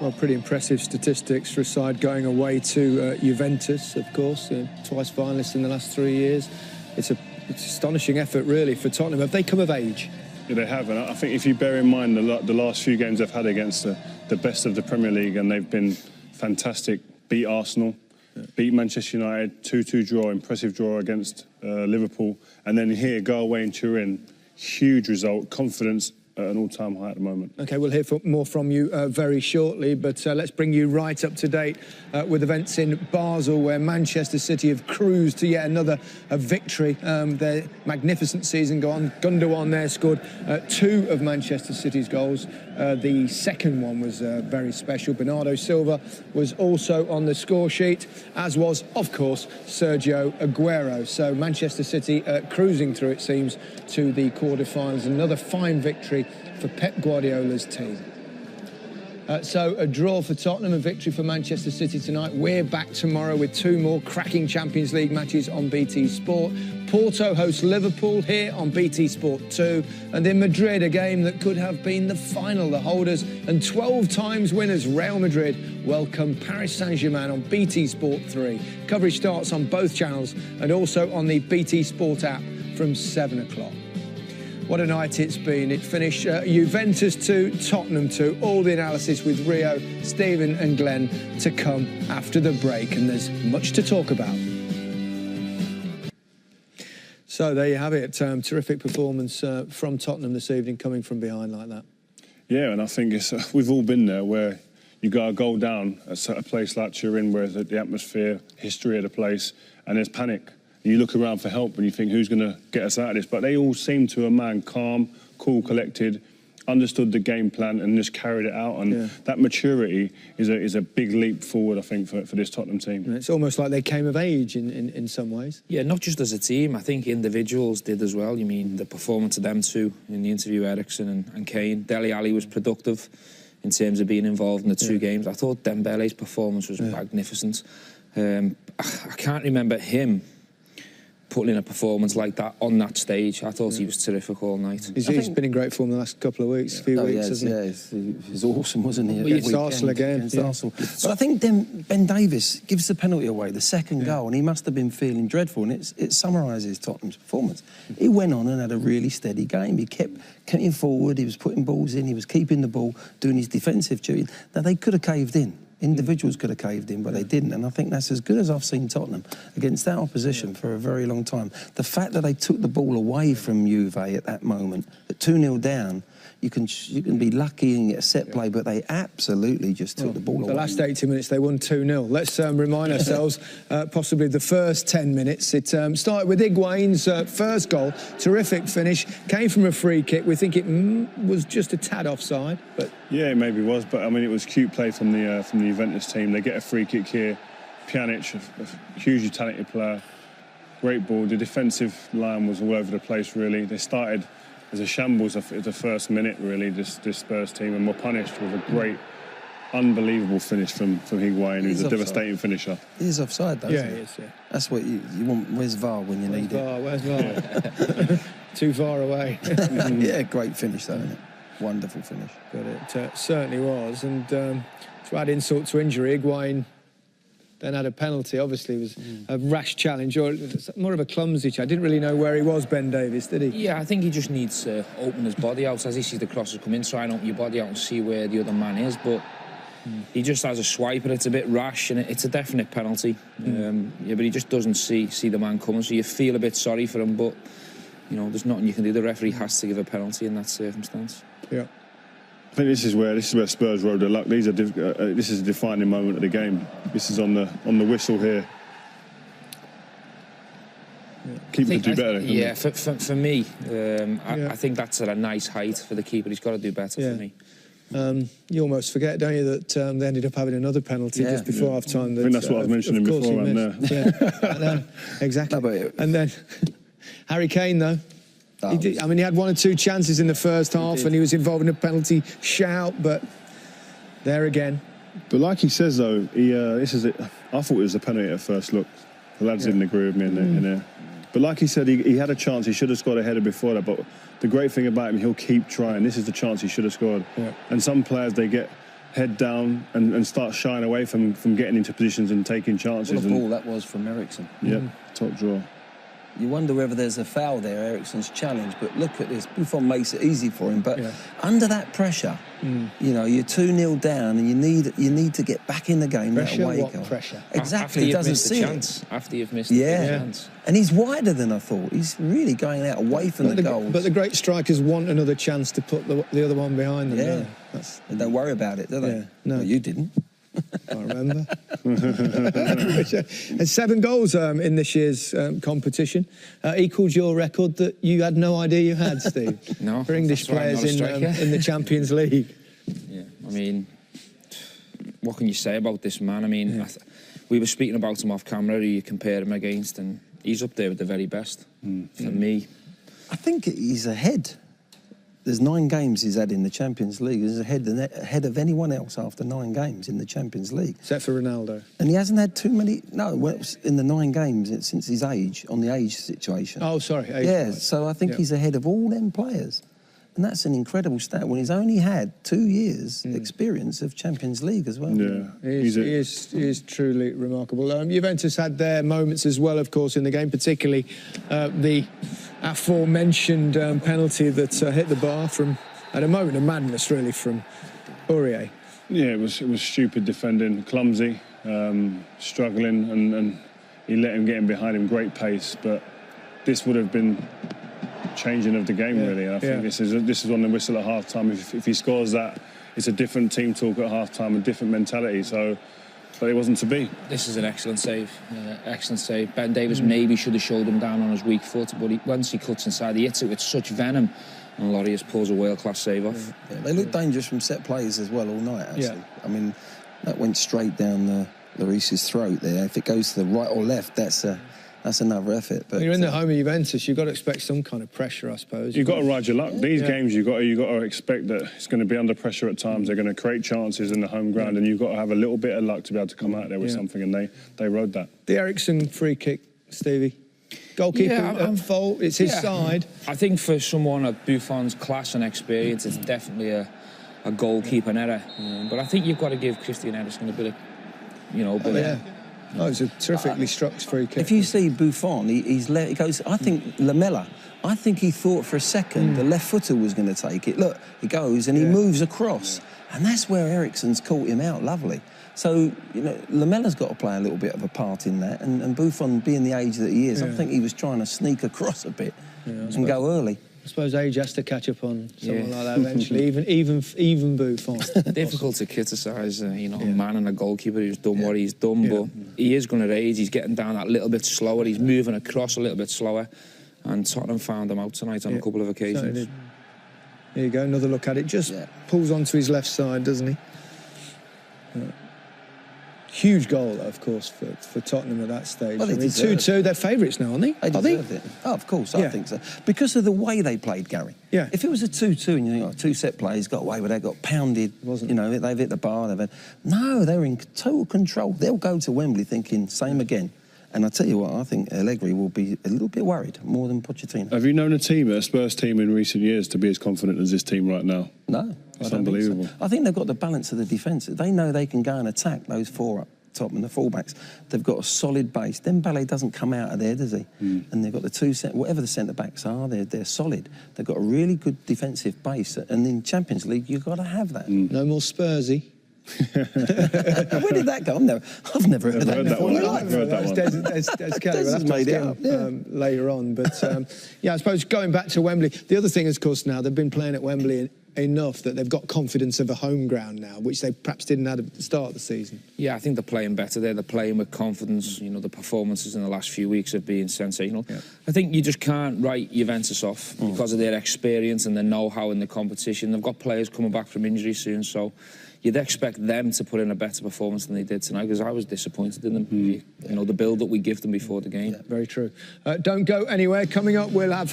Well, pretty impressive statistics for a side going away to Juventus, of course, twice finalists in the last 3 years. It's an astonishing effort, really, for Tottenham. Have they come of age? Yeah, they have, and I think if you bear in mind the last few games they've had against the best of the Premier League, and they've been fantastic. Beat Arsenal, beat Manchester United, 2-2 draw, impressive draw against Liverpool, and then here, go away in Turin, huge result, confidence at an all-time high at the moment. OK, we'll hear more from you very shortly, but let's bring you right up to date with events in Basel, where Manchester City have cruised to yet another victory. Their magnificent season gone. Gundogan there scored 2 of Manchester City's goals. The second one was very special. Bernardo Silva was also on the score sheet, as was, of course, Sergio Aguero. So Manchester City cruising through, it seems, to the quarter-finals. Another fine victory for Pep Guardiola's team. So a draw for Tottenham, a victory for Manchester City tonight. We're back tomorrow with 2 more cracking Champions League matches on BT Sport. Porto hosts Liverpool here on BT Sport 2. And in Madrid, a game that could have been the final. The holders and 12 times winners Real Madrid welcome Paris Saint-Germain on BT Sport 3. Coverage starts on both channels and also on the BT Sport app from 7 o'clock. What a night it's been. It finished Juventus 2, Tottenham 2. All the analysis with Rio, Stephen and Glenn to come after the break. And there's much to talk about. So there you have it. Terrific performance from Tottenham this evening, coming from behind like that. Yeah, and I think we've all been there, where you got a goal down at a place like Turin, where the atmosphere, history of the place, and there's panic. You look around for help and you think, who's going to get us out of this? But they all seem to a man calm, cool, collected, understood the game plan and just carried it out. And that maturity is a big leap forward, I think, for this Tottenham team. And it's almost like they came of age in some ways. Yeah, not just as a team. I think individuals did as well. You mean the performance of them two in the interview, Eriksen and Kane. Dele Alli was productive in terms of being involved in the 2 games. I thought Dembele's performance was magnificent. I can't remember him putting in a performance like that on that stage. I thought he was terrific all night. He's been in great form the last couple of weeks, few weeks, hasn't he? Yeah, he's awesome, wasn't he? It's Arsenal again. Arsenal. But I think Ben Davies gives the penalty away, the second goal, and he must have been feeling dreadful, and it summarises Tottenham's performance. He went on and had a really steady game. He kept coming forward, he was putting balls in, he was keeping the ball, doing his defensive duty. Now, they could have caved in. Individuals could have caved in, but they didn't. And I think that's as good as I've seen Tottenham against that opposition for a very long time. The fact that they took the ball away from Juve at that moment, at 2-0 down, you can be lucky and get a set play, but they absolutely just took the ball away. The last 80 minutes, they won 2-0. Let's remind ourselves, possibly the first 10 minutes. It started with Higuain's first goal. Terrific finish. Came from a free kick. We think it was just a tad offside. But yeah, it maybe was, but I mean, it was cute play from the Juventus team. They get a free kick here. Pjanic, a hugely talented player. Great ball. The defensive line was all over the place, really. They started as a shambles at the first minute, really, this Spurs team, and were punished with a great, unbelievable finish from Higuain, who's a devastating finisher. He is offside, though, isn't he? He is, yeah. That's what you want. Where's VAR when you need it? Where's VAR? Too far away. Yeah, great finish, though, isn't it? Wonderful finish. But it certainly was. And to add insult to injury, Higuain then had a penalty. Obviously, it was a rash challenge, or more of a clumsy challenge. I didn't really know where he was, Ben Davies, did he? Yeah, I think he just needs to open his body out. As he sees the crosses come in, try and open your body out and see where the other man is. But he just has a swipe, and it's a bit rash, and it's a definite penalty. Yeah, but he just doesn't see the man coming, so you feel a bit sorry for him. But, you know, there's nothing you can do. The referee has to give a penalty in that circumstance. Yeah. I think this is where Spurs rode their luck. This is a defining moment of the game. This is on the whistle here. Keeper could do better. Yeah, for me, I think that's at a nice height for the keeper. He's got to do better for me. You almost forget, don't you, that they ended up having another penalty just before half-time. I think that's what I was mentioning before. Yeah, exactly. No, and then Harry Kane, though. He had 1 or 2 chances in the first half, and he was involved in a penalty shout, but there again. But like he says, though, I thought it was a penalty at first look. The lads didn't agree with me in there. But like he said, he had a chance. He should have scored a header before that. But the great thing about him, he'll keep trying. This is the chance he should have scored. Yeah. And some players, they get head down and start shying away from getting into positions and taking chances. What a ball that was from Eriksen. Yep, top draw. You wonder whether there's a foul there, Eriksen's challenge, but look at this. Buffon makes it easy for him, but under that pressure, you know, you're 2-0 down and you need to get back in the game. Pressure, that away what goal. pressure? Exactly, he doesn't see it. After you've missed the chance. And he's wider than I thought. He's really going out away from the goals. But the great strikers want another chance to put the other one behind them. Yeah, they don't worry about it, do they? Yeah. No, well, you didn't. I remember. And 7 goals in this year's competition. Equalled your record that you had no idea you had, Steve. No. For English players in the Champions League. Yeah, I mean, what can you say about this man? I mean, we were speaking about him off camera, who you compare him against, and he's up there with the very best. For me. I think he's ahead. There's 9 games he's had in the Champions League. He's ahead of anyone else after 9 games in the Champions League. Except for Ronaldo. And he hasn't had too many... No, in the 9 games since his age, on the age situation. Oh, sorry. So I think he's ahead of all them players. And that's an incredible stat when he's only had 2 years' experience of Champions League as well. Yeah, he is truly remarkable. Juventus had their moments as well, of course, in the game, particularly the aforementioned penalty that hit the bar at a moment of madness, really, from Aurier. Yeah, it was stupid defending, clumsy, struggling, and he let him get in behind him, great pace, but this would have been changing of the game, really. And I think this is on the whistle at half-time. If he scores that, it's a different team talk at half-time, a different mentality, but it wasn't to be. This is an excellent save. Excellent save. Ben Davies maybe should have showed him down on his weak foot, but once he cuts inside, he hits it with such venom, and Lloris pulls a world-class save off. Yeah, they look dangerous from set plays as well all night, actually. Yeah. I mean, that went straight down Lloris's throat there. If it goes to the right or left, that's another effort. But when you're in the home of Juventus, you've got to expect some kind of pressure, I suppose. You've got to ride your luck. These games, you've got to expect that it's going to be under pressure at times. They're going to create chances in the home ground, and you've got to have a little bit of luck to be able to come out there with something, and they rode that. The Eriksen free kick, Stevie. Goalkeeper at fault, it's his side. I think for someone of Buffon's class and experience, it's definitely a goalkeeping error. But I think you've got to give Christian Eriksen a bit of, Oh, it's a terrifically struck free kick. If you see Buffon, he goes, I think Lamela, I think he thought for a second the left footer was going to take it. Look, he goes and he moves across. And that's where Eriksen's caught him out lovely. So, Lamela's got to play a little bit of a part in that. And Buffon, being the age that he is, I think he was trying to sneak across a bit and go early. I suppose age has to catch up on someone like that eventually, even Buffon. Difficult to criticise, a man and a goalkeeper who's done what he's done, but he is going to age. He's getting down that little bit slower. He's moving across a little bit slower, and Tottenham found him out tonight on a couple of occasions. There you go, another look at it. Just pulls onto his left side, doesn't he? Huge goal, of course, for Tottenham at that stage. Well, 2-2, they're favourites now, aren't they? They deserved it. Oh, of course, I think so. Because of the way they played, Gary. Yeah. If it was a 2-2 and you think, 2 set plays, got away with that, got pounded, they've hit the bar, No, they were in total control. They'll go to Wembley thinking, same again. And I tell you what, I think Allegri will be a little bit worried, more than Pochettino. Have you known a Spurs team in recent years to be as confident as this team right now? No. It's unbelievable. So. I think they've got the balance of the defence. They know they can go and attack those 4 up top and the fullbacks. They've got a solid base. Dembele doesn't come out of there, does he? And they've got the whatever the centre-backs are, they're solid. They've got a really good defensive base. And in Champions League, you've got to have that. No more Spursy. Where did that go? I've never heard that before. Des made it up later on. But I suppose going back to Wembley, the other thing is, of course, now they've been playing at Wembley enough that they've got confidence of a home ground now, which they perhaps didn't have at the start of the season. Yeah, I think they're playing better there. They're playing with confidence. The performances in the last few weeks have been sensational. Yeah. I think you just can't write Juventus off because of their experience and their know-how in the competition. They've got players coming back from injury soon, so you'd expect them to put in a better performance than they did tonight, because I was disappointed in them. The build that we give them before the game. Yeah, very true. Don't go anywhere. Coming up, we'll have